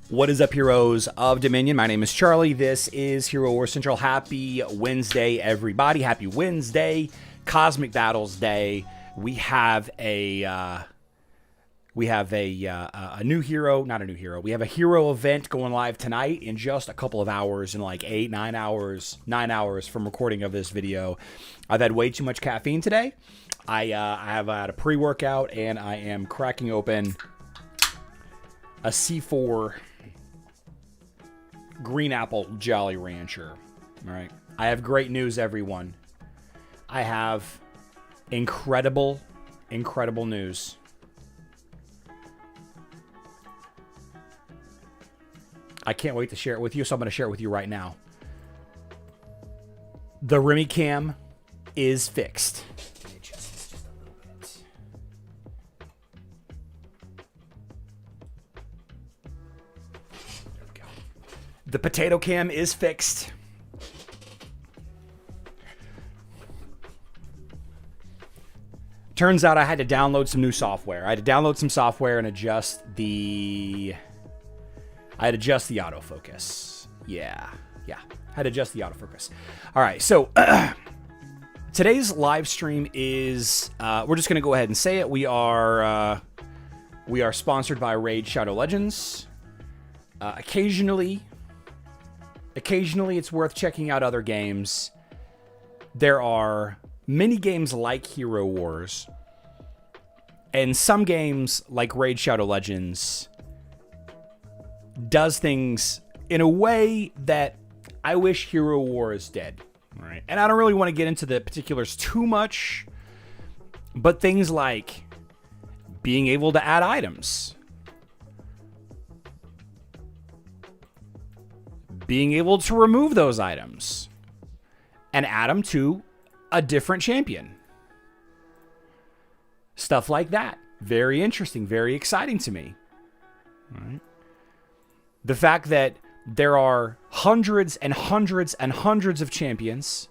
What is up, heroes of Dominion? My name is Charlie. This is Hero War Central. Happy Wednesday, everybody. Happy Wednesday, Cosmic Battles Day. We have a new hero, not a new hero. We have a hero event going live tonight in just a couple of hours, in like 9 hours from recording of this video. I've had way too much caffeine today. I have had a pre-workout, and I am cracking open a C4 Green Apple Jolly Rancher. All right. I have great news, everyone. I have incredible news. I can't wait to share it with you, so I'm going to share it with you right now. The Remy Cam is fixed. Just a little bit. There we go. The Potato Cam is fixed. Turns out I had to download some new software. I had to download some software and adjust the autofocus. Yeah. Had to adjust the autofocus. All right, so today's live stream is, we're just going to go ahead and say it. We are sponsored by Raid Shadow Legends. Occasionally it's worth checking out other games. There are many games like Hero Wars, and some games like Raid Shadow Legends does things in a way that I wish Hero Wars did. Right? And I don't really want to get into the particulars too much, but things like being able to add items, being able to remove those items and add them to a different champion. Stuff like that. Very interesting, very exciting to me. All right. The fact that there are hundreds and hundreds and hundreds of champions,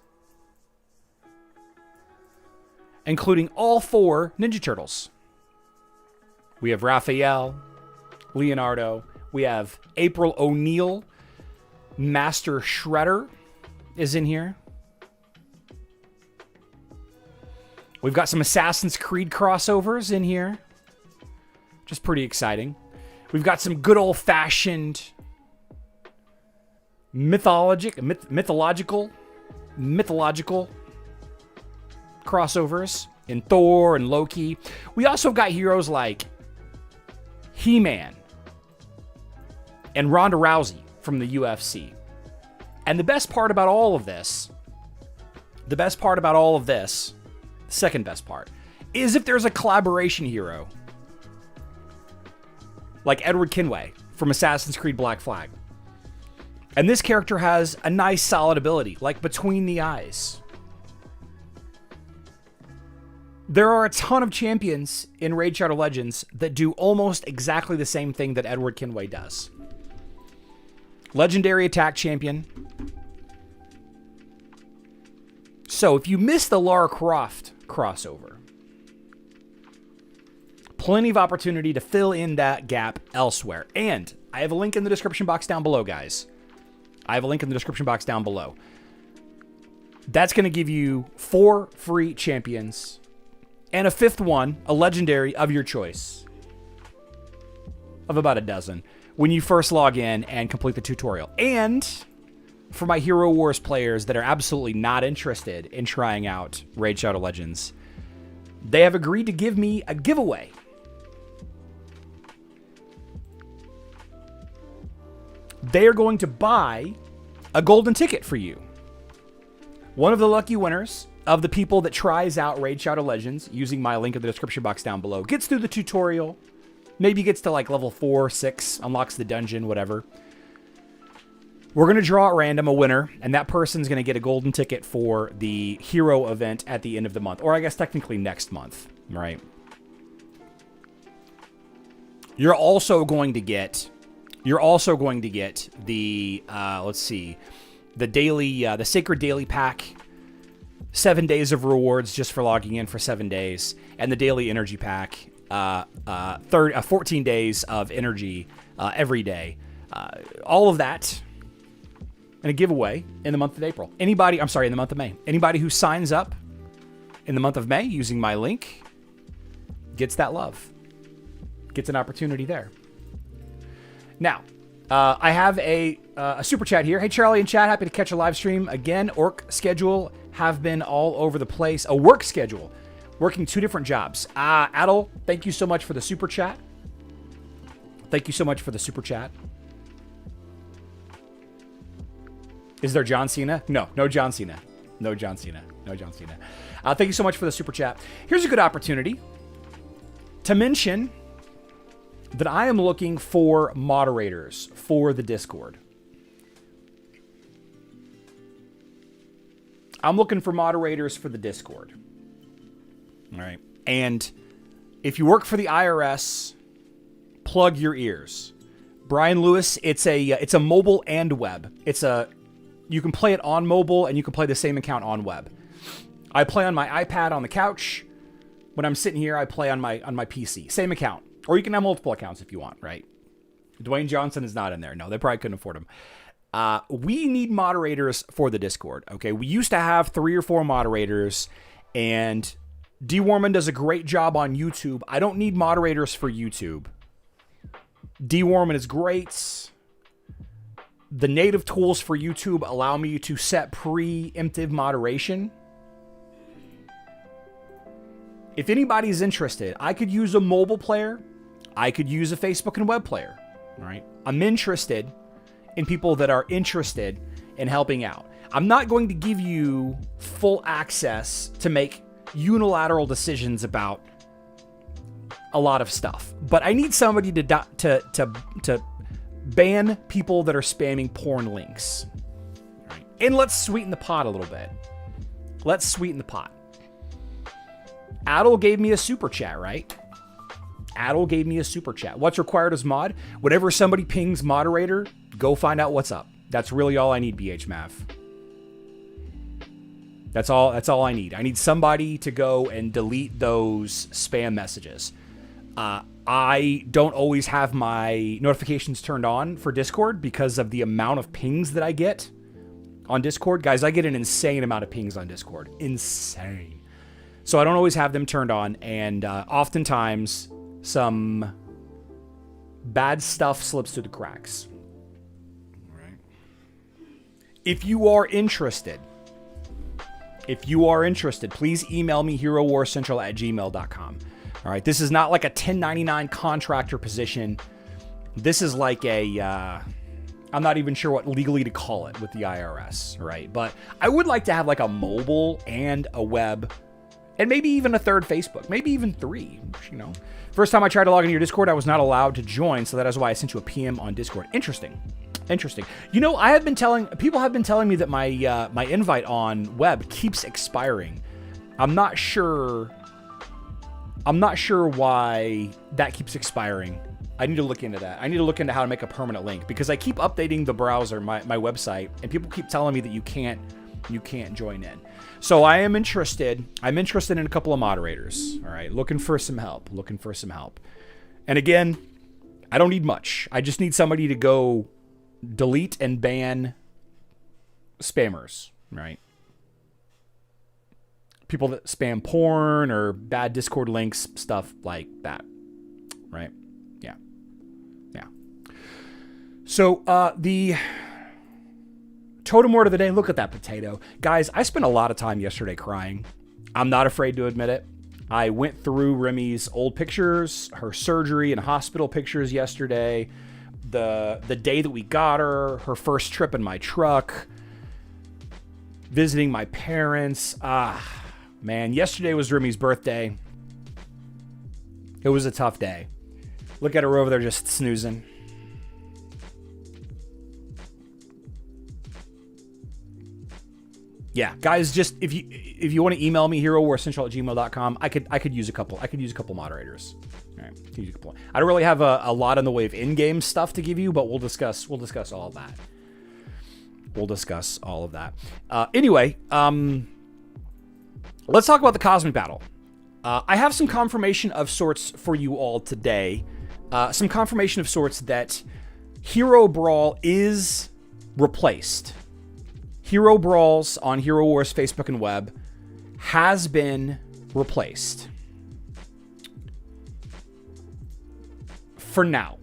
including all 4 Ninja Turtles. We have Raphael, Leonardo, we have April O'Neil, Master Shredder is in here. We've got some Assassin's Creed crossovers in here. Just pretty exciting. We've got some good old-fashioned mythological crossovers in Thor and Loki. We also got heroes like He-Man and Ronda Rousey from the UFC. And the best part about all of this, second best part, is if there's a collaboration hero like Edward Kenway from Assassin's Creed Black Flag. And this character has a nice solid ability, like Between the Eyes. There are a ton of champions in Raid Shadow Legends that do almost exactly the same thing that Edward Kenway does. Legendary attack champion. So if you missed the Lara Croft crossover, plenty of opportunity to fill in that gap elsewhere. And I have a link in the description box down below, guys. I have a link in the description box down below. That's going to give you 4 free champions and a 5th one, a legendary of your choice, of about a dozen, when you first log in and complete the tutorial. And for my Hero Wars players that are absolutely not interested in trying out Raid Shadow Legends, they have agreed to give me a giveaway. They are going to buy a golden ticket for you. One of the lucky winners of the people that tries out Raid Shadow Legends using my link in the description box down below gets through the tutorial, maybe gets to like level 4, 6, unlocks the dungeon, whatever. We're going to draw at random a winner, and that person's going to get a golden ticket for the hero event at the end of the month, or I guess technically next month, right? You're also going to get the, let's see, the daily, the Sacred Daily Pack, 7 days of rewards just for logging in for 7 days, and the Daily Energy Pack, 14 days of energy every day. All of that in a giveaway in the month of April. In the month of May. Anybody who signs up in the month of May using my link gets that love, gets an opportunity there. Now, I have a super chat here. Hey, Charlie and chat, happy to catch a live stream again. Orc schedule have been all over the place. A work schedule, working 2 different jobs. Adel, thank you so much for the super chat. Thank you so much for the super chat. Is there John Cena? No John Cena. No John Cena. No John Cena. Thank you so much for the super chat. Here's a good opportunity to mention that I am looking for moderators for the Discord. I'm looking for moderators for the Discord. All right. And if you work for the IRS, plug your ears. Brian Lewis, it's a mobile and web. You can play it on mobile and you can play the same account on web. I play on my iPad on the couch. when I'm sitting here, I play on my PC. Same account. Or you can have multiple accounts if you want, right? Dwayne Johnson is not in there. No, they probably couldn't afford him. We need moderators for the Discord, okay? We used to have 3 or 4 moderators, and D. Warman does a great job on YouTube. I don't need moderators for YouTube. D. Warman is great. The native tools for YouTube allow me to set preemptive moderation. If anybody's interested, I could use a mobile player. I could use a Facebook and web player. All right. I'm interested in people that are interested in helping out. I'm not going to give you full access to make unilateral decisions about a lot of stuff, but I need somebody to ban people that are spamming porn links. All right. And let's sweeten the pot a little bit. Let's sweeten the pot. Adel gave me a super chat, right? Adel gave me a super chat. What's required as mod? Whenever somebody pings moderator, go find out what's up. That's really all I need, BHMav. That's all I need. I need somebody to go and delete those spam messages. I don't always have my notifications turned on for Discord because of the amount of pings that I get on Discord. Guys, I get an insane amount of pings on Discord. Insane. So I don't always have them turned on, and oftentimes some bad stuff slips through the cracks. Right. If you are interested, please email me herowarcentral@gmail.com. All right, this is not like a 1099 contractor position. This is like a, I'm not even sure what legally to call it with the IRS, right? But I would like to have like a mobile and a web, and maybe even a third Facebook, maybe even 3, you know. First time I tried to log into your Discord, I was not allowed to join, so that is why I sent you a PM on Discord. Interesting. You know, people have been telling me that my my invite on web keeps expiring. I'm not sure why that keeps expiring. I need to look into that. I need to look into how to make a permanent link, because I keep updating the browser, my website, and people keep telling me that you can't join in. So I am interested. I'm interested in a couple of moderators. All right, looking for some help. And again, I don't need much. I just need somebody to go delete and ban spammers, right? People that spam porn or bad Discord links, stuff like that, right? Yeah. So the totem word of the day, look at that potato. Guys, I spent a lot of time yesterday crying. I'm not afraid to admit it. I went through Remy's old pictures, her surgery and hospital pictures yesterday, the day that we got her first trip in my truck, visiting my parents. Man, yesterday was Remy's birthday. It was a tough day. Look at her over there just snoozing. Yeah, guys, just if you want to email me, herowarcentral@gmail.com, I could use a couple moderators. All right, use a couple. I don't really have a lot in the way of in-game stuff to give you, but we'll discuss all of that. Anyway, let's talk about the Cosmic Battle. I have some confirmation of sorts for you all today. Some confirmation of sorts that Hero Brawl is replaced. Hero Brawls on Hero Wars Facebook and web has been replaced. For now.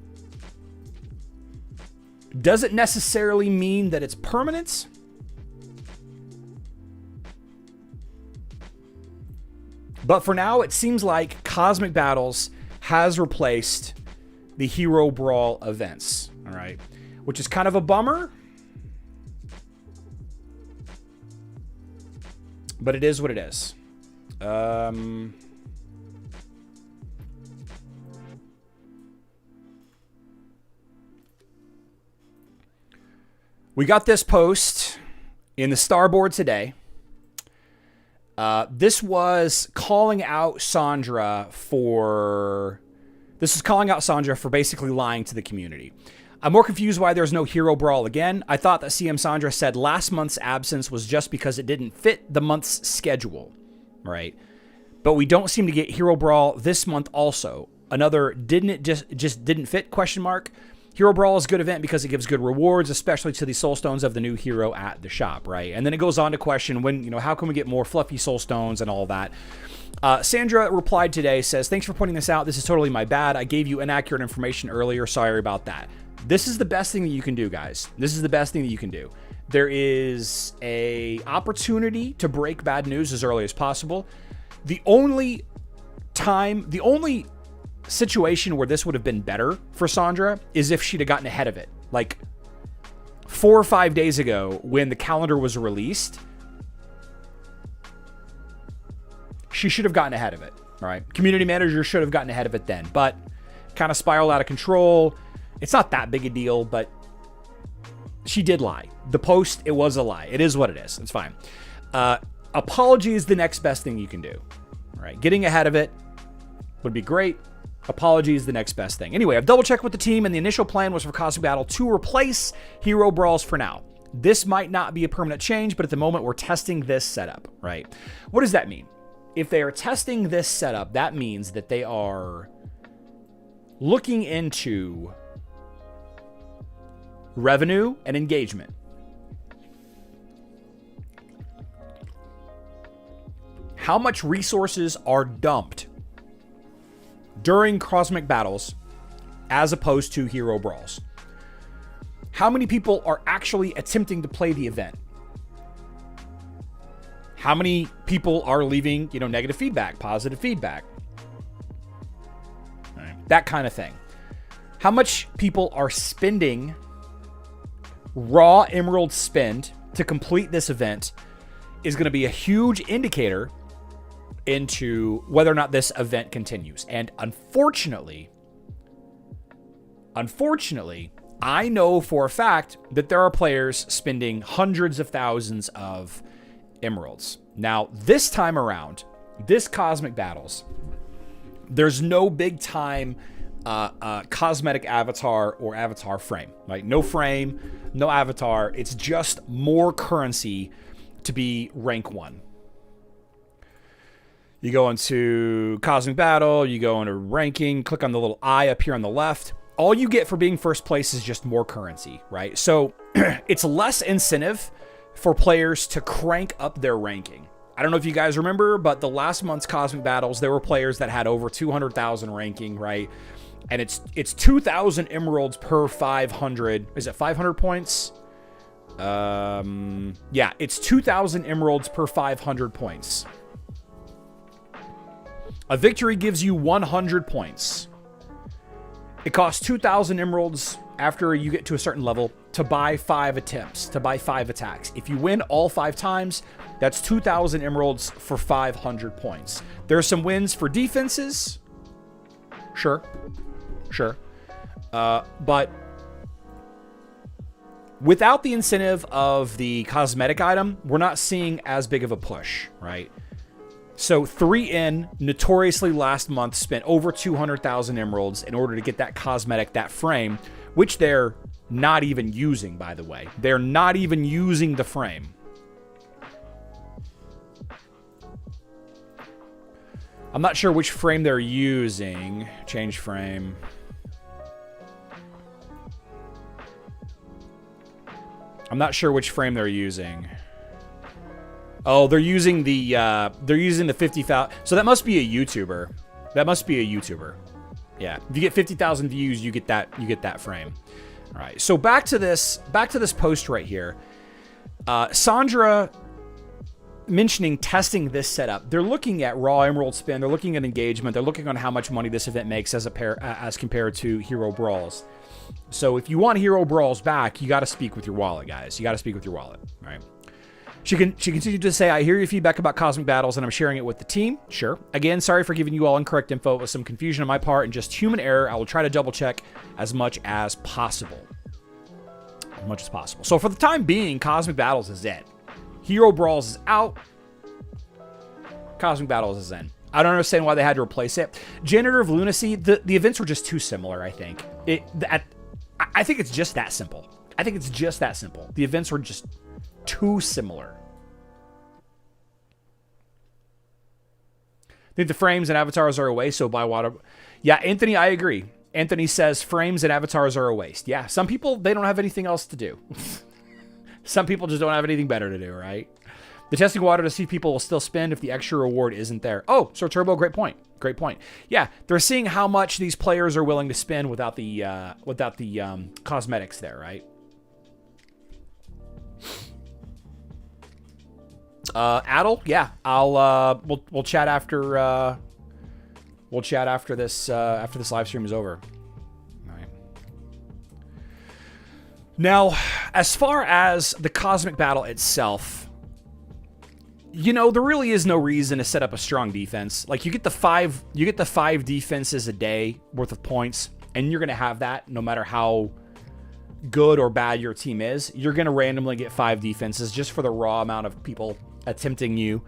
Does it necessarily mean that it's permanent? But for now, it seems like Cosmic Battles has replaced the Hero Brawl events. All right. Which is kind of a bummer. But it is what it is. We got this post in the Starboard today. This was calling out Sandra for basically lying to the community. I'm more confused why there's no Hero Brawl again. I thought that CM Sandra said last month's absence was just because it didn't fit the month's schedule, right? But we don't seem to get Hero Brawl this month also. Another just didn't fit question mark. Hero Brawl is a good event because it gives good rewards, especially to the soul stones of the new hero at the shop, right? And then it goes on to question when, how can we get more fluffy soul stones and all that. Sandra replied today, says, thanks for pointing this out. This is totally my bad. I gave you inaccurate information earlier. Sorry about that. This is the best thing that you can do, guys. This is the best thing that you can do. There is a opportunity to break bad news as early as possible. The only situation where this would have been better for Sandra is if she'd have gotten ahead of it. Like 4 or 5 days ago when the calendar was released, she should have gotten ahead of it, right? Community manager should have gotten ahead of it then, but kind of spiraled out of control. It's not that big a deal, but she did lie. The post, it was a lie. It is what it is. It's fine. Apology is the next best thing you can do, right? Getting ahead of it would be great. Apology is the next best thing. Anyway, I've double-checked with the team, and the initial plan was for Cosmic Battle to replace Hero Brawls for now. This might not be a permanent change, but at the moment, we're testing this setup, right? What does that mean? If they are testing this setup, that means that they are looking into revenue and engagement. How much resources are dumped during Cosmic Battles as opposed to Hero Brawls? How many people are actually attempting to play the event? How many people are leaving, negative feedback, positive feedback? Right. That kind of thing. How much people are spending raw emerald spend to complete this event is going to be a huge indicator into whether or not this event continues. And unfortunately, I know for a fact that there are players spending hundreds of thousands of emeralds. Now, this time around, this Cosmic Battles, there's no big time cosmetic avatar or avatar frame. Like no frame, no avatar. It's just more currency to be rank 1. You go into Cosmic Battle, you go into ranking, click on the little eye up here on the left. All you get for being first place is just more currency, right? So it's less incentive for players to crank up their ranking. I don't know if you guys remember, but the last month's Cosmic Battles, there were players that had over 200,000 ranking, right? And it's 2,000 emeralds per 500. Is it 500 points? Yeah, it's 2,000 emeralds per 500 points. A victory gives you 100 points. It costs 2,000 emeralds after you get to a certain level to buy 5 attempts, to buy 5 attacks. If you win all 5 times, that's 2,000 emeralds for 500 points. There are some wins for defenses. Sure. But without the incentive of the cosmetic item, we're not seeing as big of a push, right? So 3N notoriously last month spent over 200,000 emeralds in order to get that cosmetic, that frame, which they're not even using, by the way. They're not even using the frame. I'm not sure which frame they're using. Change frame. I'm not sure which frame they're using. Oh, they're using the 50,000. So that must be a YouTuber. That must be a YouTuber. Yeah. If you get 50,000 views, you get that frame. All right. So back to this post right here. Sandra mentioning testing this setup. They're looking at raw emerald spend. They're looking at engagement. They're looking on how much money this event makes as compared to Hero Brawls. So if you want Hero Brawls back, you got to speak with your wallet, guys. You got to speak with your wallet. All right. She continued to say, I hear your feedback about Cosmic Battles and I'm sharing it with the team. Sure. Again, sorry for giving you all incorrect info. It was some confusion on my part and just human error. I will try to double check as much as possible. As much as possible. So for the time being, Cosmic Battles is it. Hero Brawls is out. Cosmic Battles is in. I don't understand why they had to replace it. Janitor of Lunacy, the events were just too similar, I think. I think it's just that simple. I think it's just that simple. The events were just too similar. Think the frames and avatars are a waste, so buy water. Yeah, Anthony, I agree. Anthony says frames and avatars are a waste. Yeah, some people, they don't have anything else to do. Some people just don't have anything better to do, right? The testing water to see if people will still spend if the extra reward isn't there. Oh, so Turbo, great point. Great point. Yeah, they're seeing how much these players are willing to spend without the cosmetics there, right? Adel, yeah, I'll we'll chat after this live stream is over. All right. Now, as far as the cosmic battle itself, you know, there really is no reason to set up a strong defense. Like, you get the five defenses a day worth of points, and you're gonna have that no matter how good or bad your team is. You're gonna randomly get 5 defenses just for the raw amount of people attempting you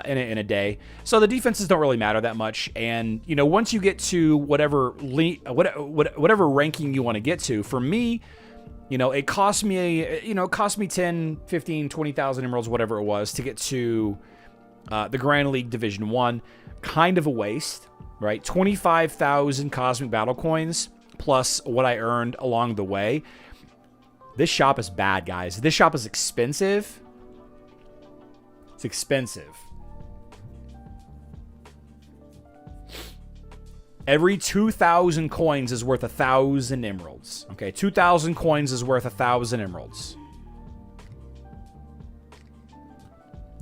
in a day. So the defenses don't really matter that much. And, you know, once you get to whatever ranking you want to get to, for me, you know, it cost me 10, 15, 20,000 emeralds, whatever it was, to get to the Grand League Division 1. Kind of a waste, right? 25,000 cosmic battle coins plus what I earned along the way. This shop is bad, guys. This shop is expensive. It's expensive. Every 2,000 coins is worth 1,000 emeralds. Okay, 2,000 coins is worth 1,000 emeralds.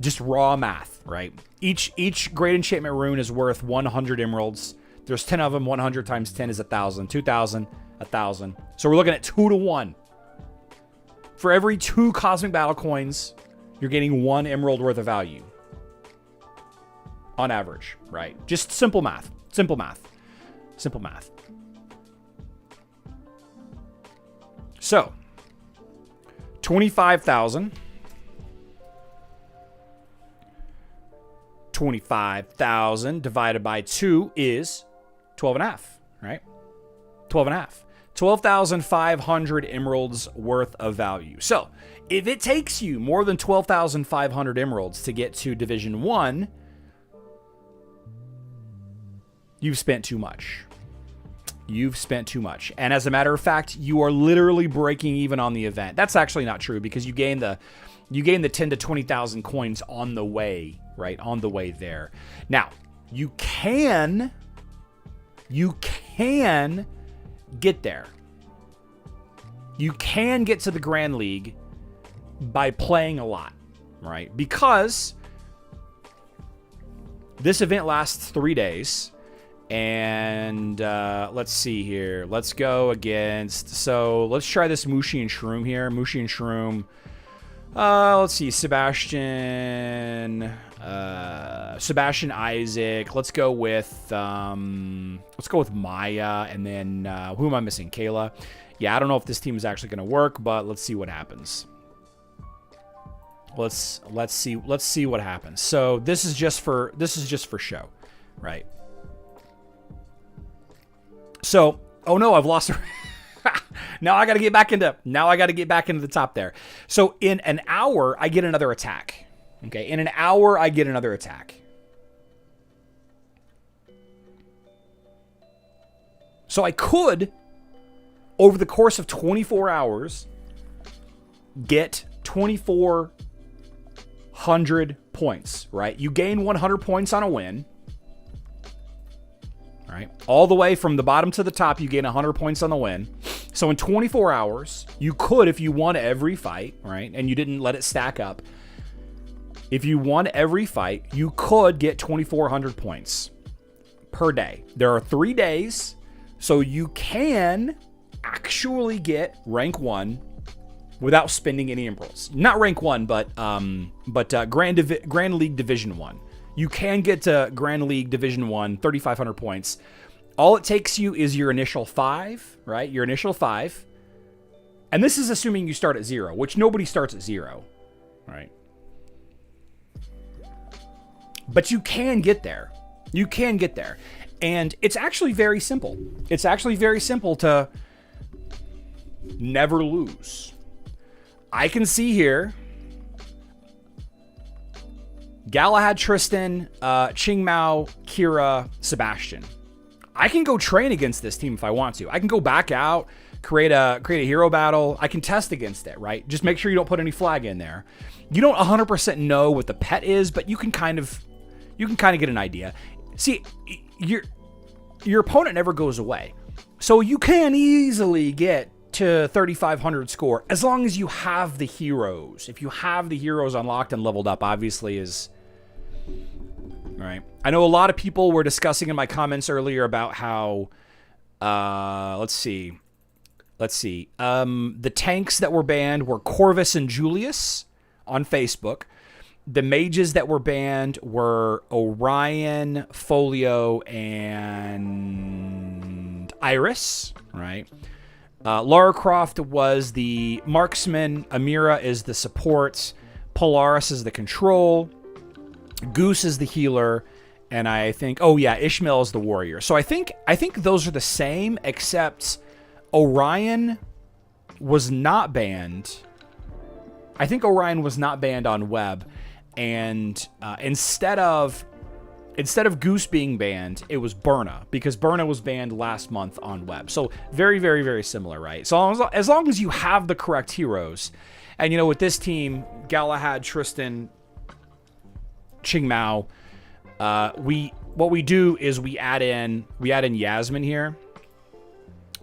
Just raw math, right? Each great enchantment rune is worth 100 emeralds. There's 10 of them. 100 times 10 is 1,000. 2,000, 1,000. So we're looking at 2 to 1. For every 2 cosmic battle coins, you're getting 1 emerald worth of value. On average, right? Just simple math. Simple math. Simple math. So, 25,000. 25,000 divided by 2 is 12.5, right? 12.5. 12,500 emeralds worth of value. So, if it takes you more than 12,500 emeralds to get to Division 1, you've spent too much. You've spent too much. And as a matter of fact, you are literally breaking even on the event. That's actually not true because you gain the 10 to 20,000 coins on the way, right? On the way there. Now, you can get there. You can get to the Grand League by playing a lot, right? Because this event lasts 3 days. And let's see here. Let's go against... So let's try this Mushi and Shroom here. Mushi and Shroom. Let's see. Sebastian Isaac. Let's go with Maya. And then who am I missing? Kayla. Yeah, I don't know if this team is actually going to work, but let's see what happens. Let's see what happens. So this is just for show, right? So, oh no, I've lost her. Now I got to get back into the top there. So in an hour, I get another attack. Okay, in an hour, I get another attack. So I could, over the course of 24 hours, get 2,400 points, right? You gain 100 points on a win. Right? All the way from the bottom to the top, you gain 100 points on the win. So in 24 hours, you could, if you won every fight, right, and you didn't let it stack up, if you won every fight, you could get 2,400 points per day. There are 3 days, so you can actually get rank 1 without spending any emeralds. Not rank 1, but Grand League Division 1. You can get to Grand League Division 1, 3,500 points. All it takes you is your initial 5, right? Your initial 5. And this is assuming you start at 0, which nobody starts at 0, right? But you can get there. You can get there. And it's actually very simple. It's actually very simple to never lose. I can see here... Galahad, Tristan, Ching Mao, Kira, Sebastian. I can go train against this team if I want to. I can go back out, create a hero battle. I can test against it, right? Just make sure you don't put any flag in there. You don't 100% know what the pet is, but you can kind of get an idea. See, your opponent never goes away. So you can easily get to 3,500 score as long as you have the heroes. If you have the heroes unlocked and leveled up, obviously is... All right. I know a lot of people were discussing in my comments earlier about how, let's see. The tanks that were banned were Corvus and Julius on Facebook. The mages that were banned were Orion, Folio, and Iris, right? Lara Croft was the marksman. Amira is the support. Polaris is the control. Goose is the healer, and I think, oh yeah, Ishmael is the warrior. So I think those are the same, except Orion was not banned. I think Orion was not banned on web, and instead of Goose being banned, it was Berna, because Berna was banned last month on web. So very, very, very similar, right? So as long as you have the correct heroes, and you know, with this team, Galahad, Tristan, Ching Mao, what we do is we add in Yasmin here.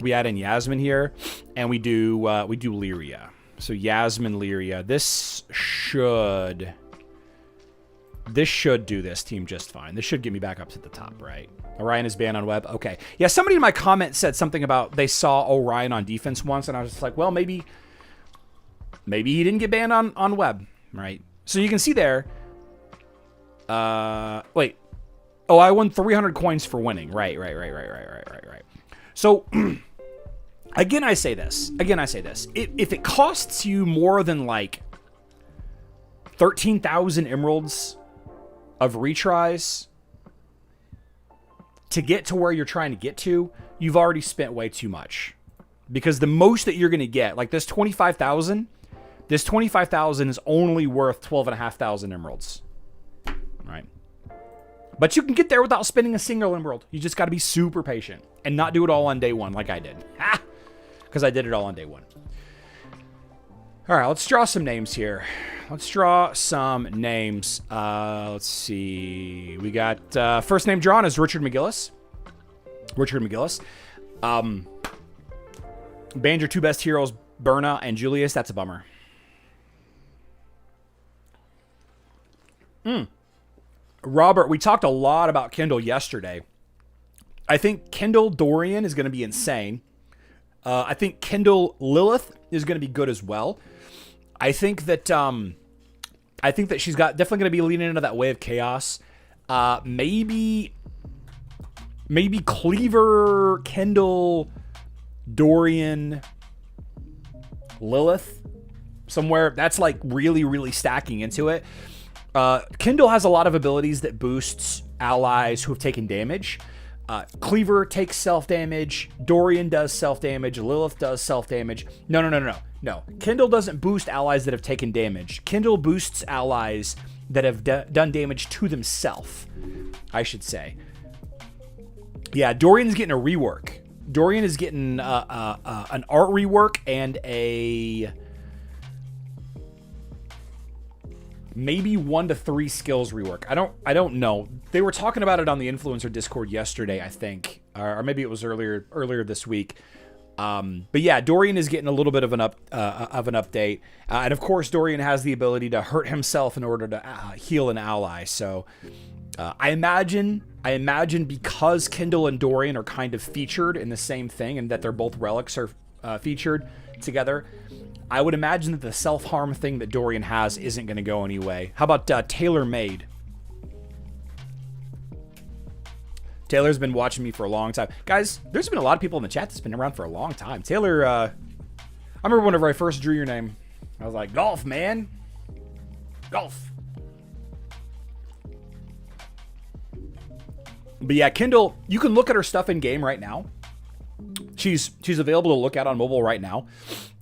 We add in Yasmin here, and we do Lyria. So Yasmin, Lyria. This should do this team just fine. This should get me back up to the top, right? Orion is banned on web. Okay. Yeah, somebody in my comment said something about they saw Orion on defense once, and I was just like, well, maybe he didn't get banned on web, right? So you can see there. Wait. Oh, I won 300 coins for winning. Right. So, again, I say this. If it costs you more than like 13,000 emeralds of retries to get to where you're trying to get to, you've already spent way too much. Because the most that you're going to get, like this 25,000 is only worth 12,500 emeralds. Right. But you can get there without spending a single emerald. You just got to be super patient and not do it all on day one like I did. Because I did it all on day one. All right, let's draw some names here. Let's see. We got first name drawn is Richard McGillis. Banned your two best heroes, Berna and Julius. That's a bummer. Robert, we talked a lot about Kindle yesterday. I think Kindle Dorian is going to be insane. I think Kindle Lilith is going to be good as well. I think that she's definitely going to be leaning into that way of chaos. Maybe Cleaver, Kindle, Dorian, Lilith, somewhere that's like really, really stacking into it. Kindle has a lot of abilities that boosts allies who have taken damage. Cleaver takes self-damage. Dorian does self-damage. Lilith does self-damage. No. Kindle doesn't boost allies that have taken damage. Kindle boosts allies that have done damage to themselves, I should say. Yeah, Dorian's getting a rework. Dorian is getting an art rework and maybe 1 to 3 skills rework. I don't know. They were talking about it on the influencer Discord yesterday, I think, or maybe it was earlier this week. But yeah, Dorian is getting a little bit of an update, and of course, Dorian has the ability to hurt himself in order to heal an ally. So I imagine because Kindle and Dorian are kind of featured in the same thing, and that they're both relics are featured together, I would imagine that the self-harm thing that Dorian has isn't going to go anyway. How about Taylor Made? Taylor's been watching me for a long time. Guys, there's been a lot of people in the chat that's been around for a long time. Taylor, I remember whenever I first drew your name, I was like, golf, man. Golf. But yeah, Kindle, you can look at her stuff in game right now. She's available to look at on mobile right now.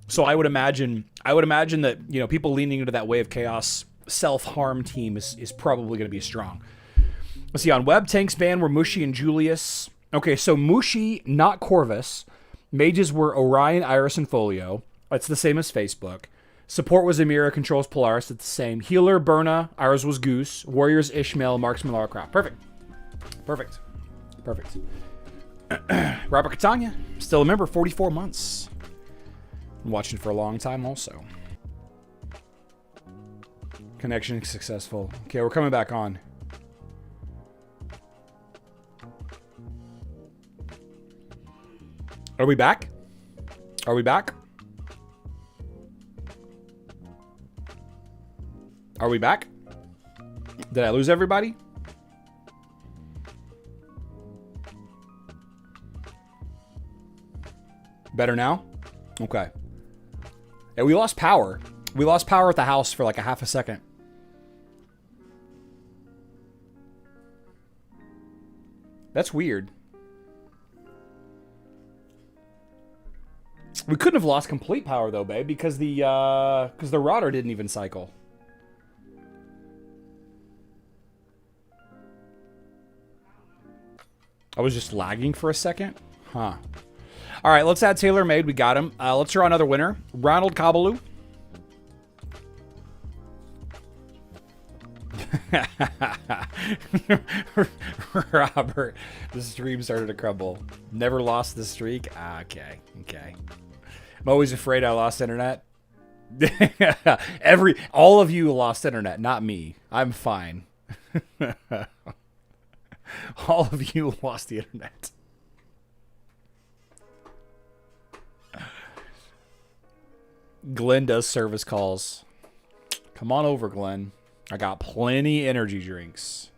So I would imagine that, you know, people leaning into that way of chaos self-harm team is probably going to be strong. Let's see, on web, tanks banned were Mushi and Julius. Okay, so Mushi, not Corvus. Mages were Orion, Iris, and Folio. That's the same as Facebook. Support was Amira, controls Polaris. It's the same. Healer, Berna. Ours was Goose. Warriors, Ishmael. Marksman, Lara Croft. Perfect. Perfect. Perfect. Robert Catania, still a member, 44 months. Been watching for a long time also. Connection successful. Okay, we're coming back on. Are we back? Are we back? Are we back? Did I lose everybody? Better now? Okay. Yeah, we lost power. We lost power at the house for like a half a second. That's weird. We couldn't have lost complete power though, babe, because the router didn't even cycle. I was just lagging for a second. Huh. All right, let's add TaylorMade. We got him. Let's draw another winner. Ronald Kabaloo. Robert, the stream started to crumble. Never lost the streak? Okay, okay. I'm always afraid I lost internet. All of you lost internet, not me. I'm fine. All of you lost the internet. Glenn does service calls. Come on over, Glenn. I got plenty energy drinks.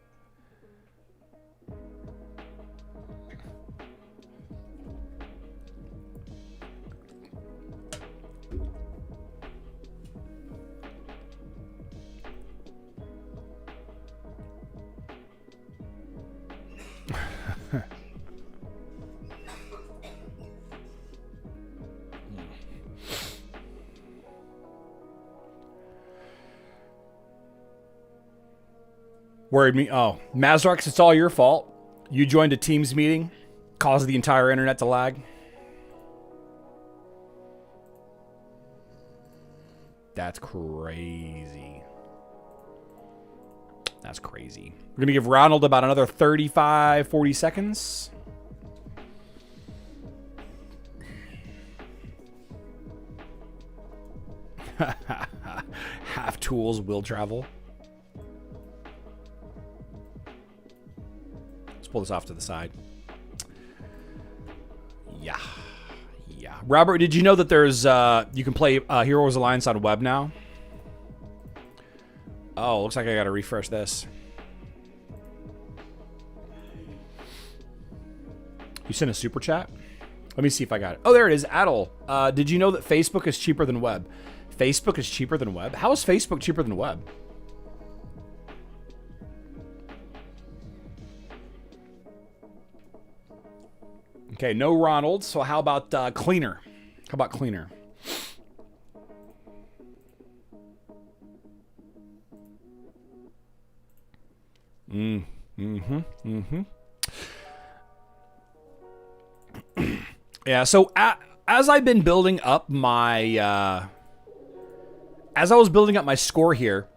Worried me. Oh, Mazarks, it's all your fault. You joined a Teams meeting, caused the entire internet to lag. That's crazy. That's crazy. We're going to give Ronald about another 35, 40 seconds. Half tools will travel. Pull this off to the side. Yeah. Yeah. Robert, did you know that there's you can play Heroes Alliance on web now? Oh, looks like I gotta refresh this. You sent a super chat? Let me see if I got it. Oh, there it is. Adel. Did you know that Facebook is cheaper than web? Facebook is cheaper than web? How is Facebook cheaper than web? Okay, no Ronald. So how about Cleaner? How about Cleaner? Yeah, so as I've been building up my... as I was building up my score here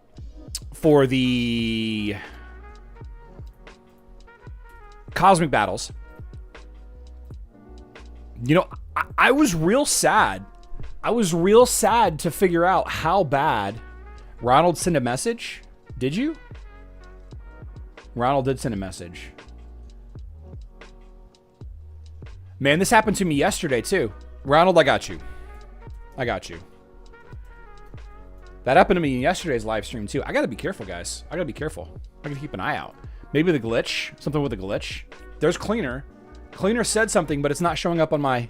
for the Cosmic Battles... You know, I was real sad. I was real sad to figure out how bad Ronald sent a message. Did you? Ronald did send a message. Man, this happened to me yesterday, too. Ronald, I got you. I got you. That happened to me in yesterday's live stream, too. I gotta be careful, guys. I gotta be careful. I gotta keep an eye out. Maybe the glitch. Something with the glitch. There's Cleaner. Cleaner said something, but it's not showing up on my...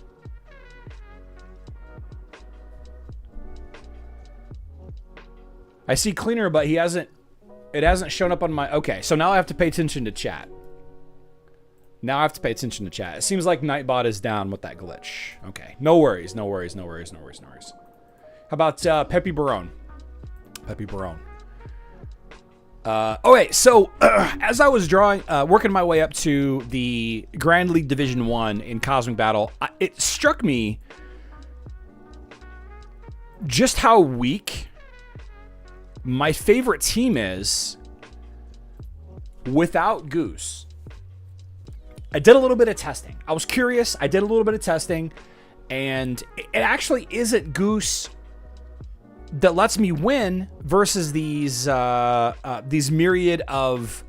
I see Cleaner, but he hasn't... It hasn't shown up on my... Okay, so now I have to pay attention to chat. Now I have to pay attention to chat. It seems like Nightbot is down with that glitch. Okay, no worries, no worries, no worries, no worries, no worries. How about Pepe Barone? Pepe Barone. Okay, so as I was working my way up to the Grand League Division 1 in Cosmic Battle, it struck me just how weak my favorite team is without Goose. I did a little bit of testing. I was curious. I did a little bit of testing, and it actually isn't Goose that lets me win versus these myriad of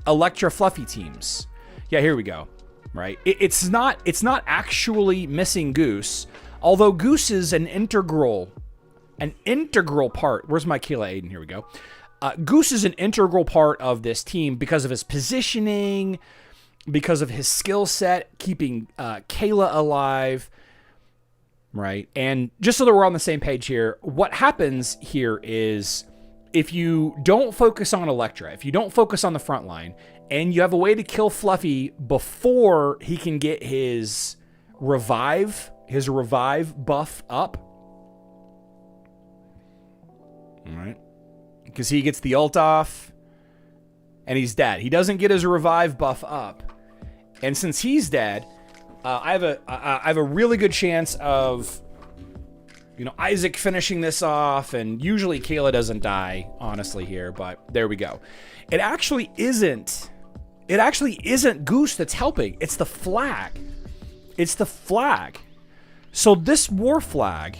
Electra Fluffy teams. Yeah, here we go. Right, it's not actually missing Goose, although Goose is an integral part. Where's my Kayla Aiden? Here we go. Goose is an integral part of this team because of his positioning, because of his skill set, keeping Kayla alive. Right. And just so that we're on the same page here, what happens here is if you don't focus on Electra, if you don't focus on the front line, and you have a way to kill Fluffy before he can get his revive buff up. All right. Because he gets the ult off and he's dead. He doesn't get his revive buff up. And since he's dead, I have a really good chance of, Isaac finishing this off, and usually Kayla doesn't die, honestly, here, but there we go. It actually isn't Goose that's helping. It's the flag. It's the flag. So this war flag,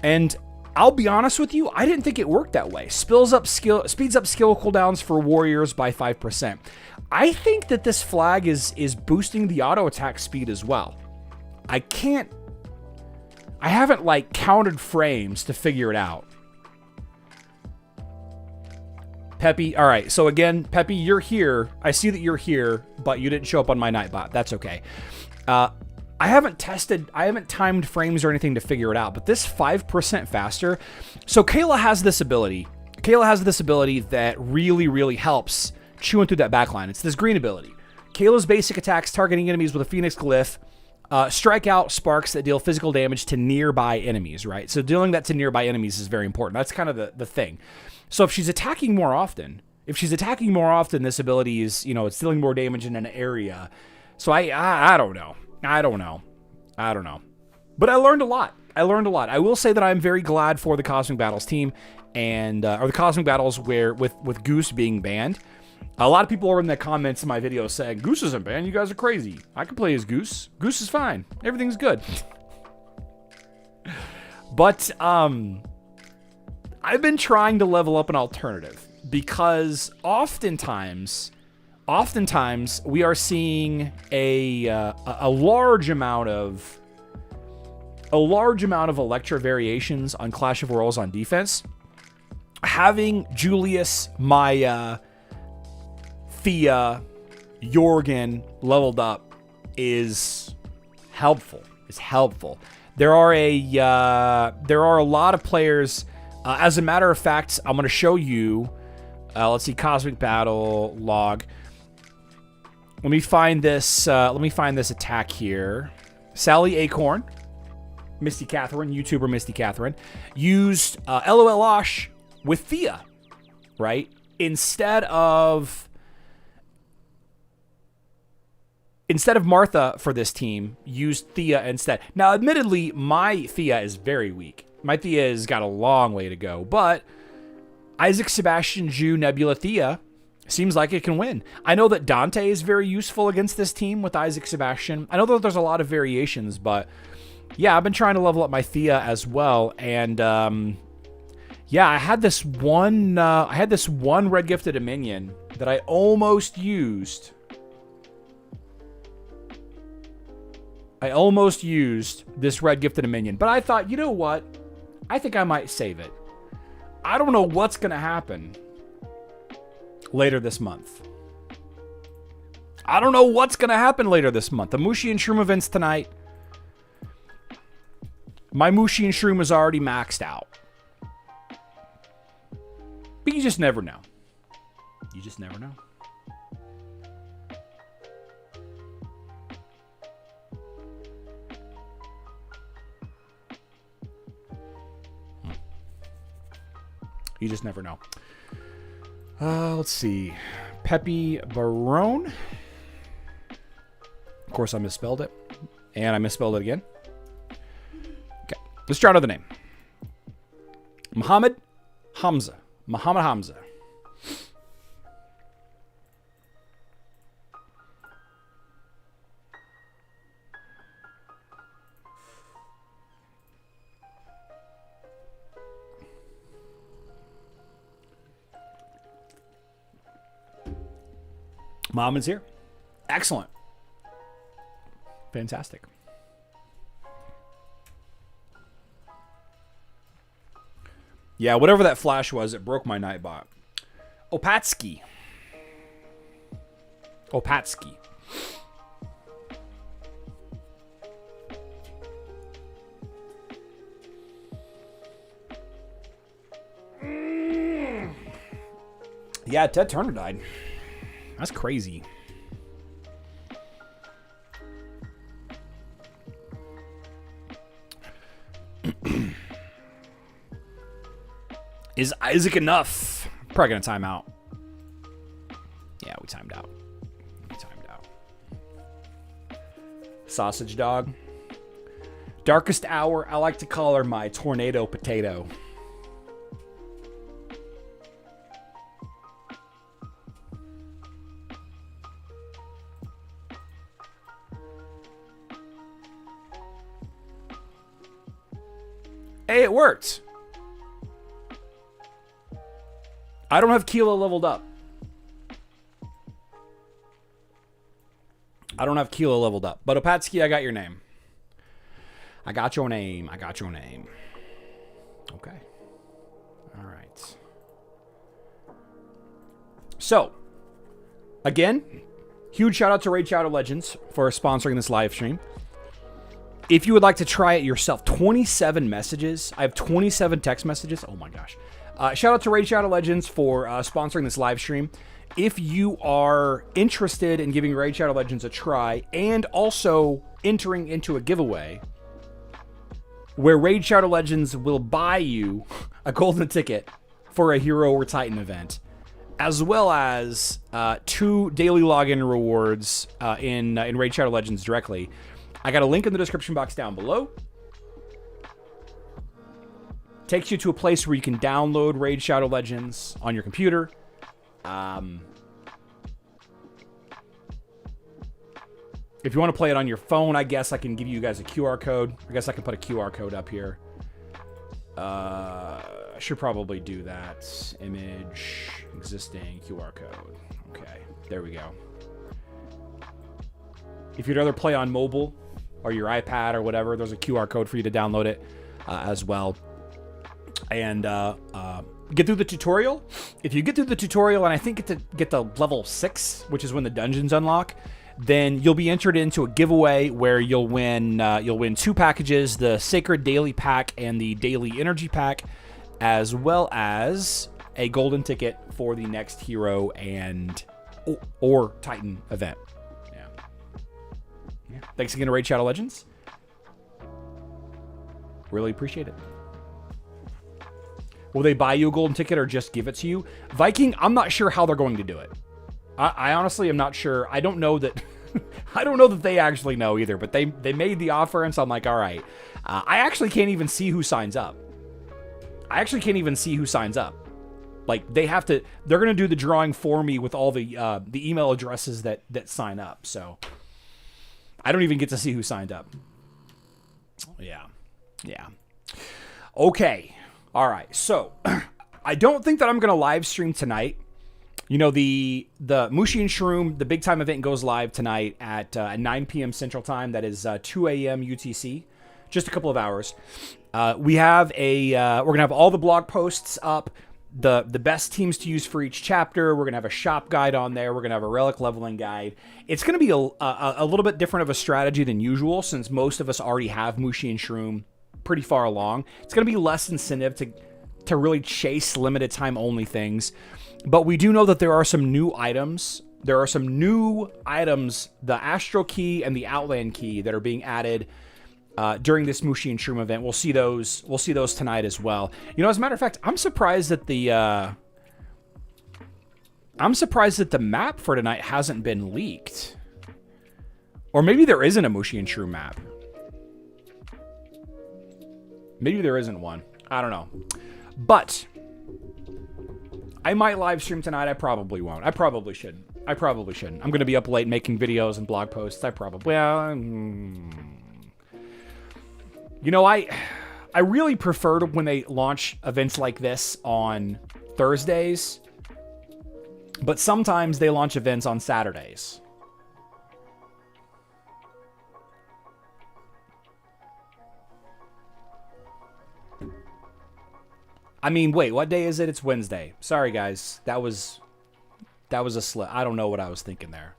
and I'll be honest with you, I didn't think it worked that way. Speeds up skill cooldowns for warriors by 5%. I think that this flag is boosting the auto attack speed as well. I haven't counted frames to figure it out. Peppy, all right. So again, Peppy, you're here. I see that you're here, but you didn't show up on my Nightbot. That's okay. I haven't timed frames or anything to figure it out, but this 5% faster. So Kayla has this ability. That really, really helps chewing through that backline. It's this green ability. Kayla's basic attacks targeting enemies with a Phoenix Glyph strike out sparks that deal physical damage to nearby enemies, right? So dealing that to nearby enemies is very important. That's kind of the thing. So if she's attacking more often, this ability is, it's dealing more damage in an area. So I don't know. But I learned a lot. I will say that I'm very glad for the Cosmic Battles team and or the Cosmic Battles where with Goose being banned. A lot of people are in the comments in my video saying, Goose isn't banned, you guys are crazy. I can play as Goose. Goose is fine. Everything's good. But I've been trying to level up an alternative because oftentimes we are seeing a large amount of Electra variations on Clash of Worlds on defense. Having Julius, Maya, Thea, Jorgen leveled up is helpful. There are a lot of players. As a matter of fact, I'm going to show you. Let's see, Cosmic Battle log. Let me find this. Attack here. Sally Acorn, Misty Catherine, YouTuber Misty Catherine, used LOL Osh with Thea, right? Instead of Martha for this team, used Thea instead. Now, admittedly, my Thea is very weak. My Thea has got a long way to go, but Isaac, Sebastian, Ju, Nebula, Thea seems like it can win. I know that Dante is very useful against this team with Isaac, Sebastian. I know that there's a lot of variations, but yeah, I've been trying to level up my Thea as well, and I had this one red gifted a minion that I almost used. This red gifted a minion, but I thought, you know what? I think I might save it. I don't know what's going to happen later this month. The Mushi and Shroom events tonight. My Mushi and Shroom is already maxed out. But you just never know. You just never know. Let's see. Pepe Barone. Of course, I misspelled it. And I misspelled it again. Okay. Let's try another name. Muhammad Hamza. Muhammad Hamza. Muhammad's here. Excellent. Fantastic. Yeah, whatever that flash was, it broke my Nightbot. Opatsky. Opatsky. Yeah, Ted Turner died. That's crazy. Is Isaac enough? Probably gonna time out. Yeah, we timed out. Sausage dog. Darkest hour. I like to call her my tornado potato. Hey, it worked. I don't have Keela leveled up. But Opatsky, I got your name. I got your name. Okay. All right. So, again, huge shout out to Raid Shadow Legends for sponsoring this live stream. If you would like to try it yourself, 27 messages. I have 27 text messages. Oh my gosh. Shout out to Raid Shadow Legends for sponsoring this live stream. If you are interested in giving Raid Shadow Legends a try and also entering into a giveaway where Raid Shadow Legends will buy you a golden ticket for a Hero or Titan event, as well as 2 daily login rewards in Raid Shadow Legends directly, I got a link in the description box down below. Takes you to a place where you can download Raid Shadow Legends on your computer. If you want to play it on your phone, I guess I can give you guys a QR code. I guess I can put a QR code up here. I should probably do that. Image, existing, QR code. Okay, there we go. If you'd rather play on mobile or your iPad or whatever, there's a QR code for you to download it as well. And get through the tutorial. If you get through the tutorial and I think get to level 6, which is when the dungeons unlock, then you'll be entered into a giveaway where you'll win 2 packages, the Sacred Daily Pack and the Daily Energy Pack, as well as a golden ticket for the next Hero and or Titan event. Yeah. Thanks again to Raid Shadow Legends. Really appreciate it. Will they buy you a golden ticket or just give it to you? Viking, I'm not sure how they're going to do it. I honestly am not sure. I don't know that I don't know that they actually know either, but they made the offer, and so I'm like, all right. I actually can't even see who signs up. Like, they're going to do the drawing for me with all the email addresses that sign up. So I don't even get to see who signed up. Yeah. Okay. All right. So I don't think that I'm going to live stream tonight. You know, the Mushi and Shroom, the big time event goes live tonight at 9 p.m. Central Time. That is 2 a.m. UTC. Just a couple of hours. We have we're going to have all the blog posts up. The best teams to use for each chapter. We're going to have a shop guide on there. We're going to have a relic leveling guide. It's going to be a little bit different of a strategy than usual, since most of us already have Mushi and Shroom pretty far along. It's going to be less incentive to really chase limited time only things. But we do know that there are some new items. The Astral Key and the Outland Key, that are being added during this Mushi and Shroom event. We'll see those tonight as well. You know, as a matter of fact, I'm surprised that the map for tonight hasn't been leaked. Or maybe there isn't a Mushi and Shroom map. Maybe there isn't one. I don't know. But I might live stream tonight. I probably won't. I probably shouldn't. I'm going to be up late making videos and blog posts. I probably... You know, I really prefer when they launch events like this on Thursdays, but sometimes they launch events on Saturdays. I mean, wait, what day is it? It's Wednesday. Sorry, guys. That was a slip. I don't know what I was thinking there.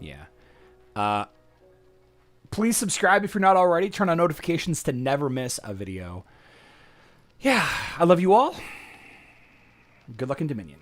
Yeah. Please subscribe if you're not already. Turn on notifications to never miss a video. Yeah, I love you all. Good luck in Dominion.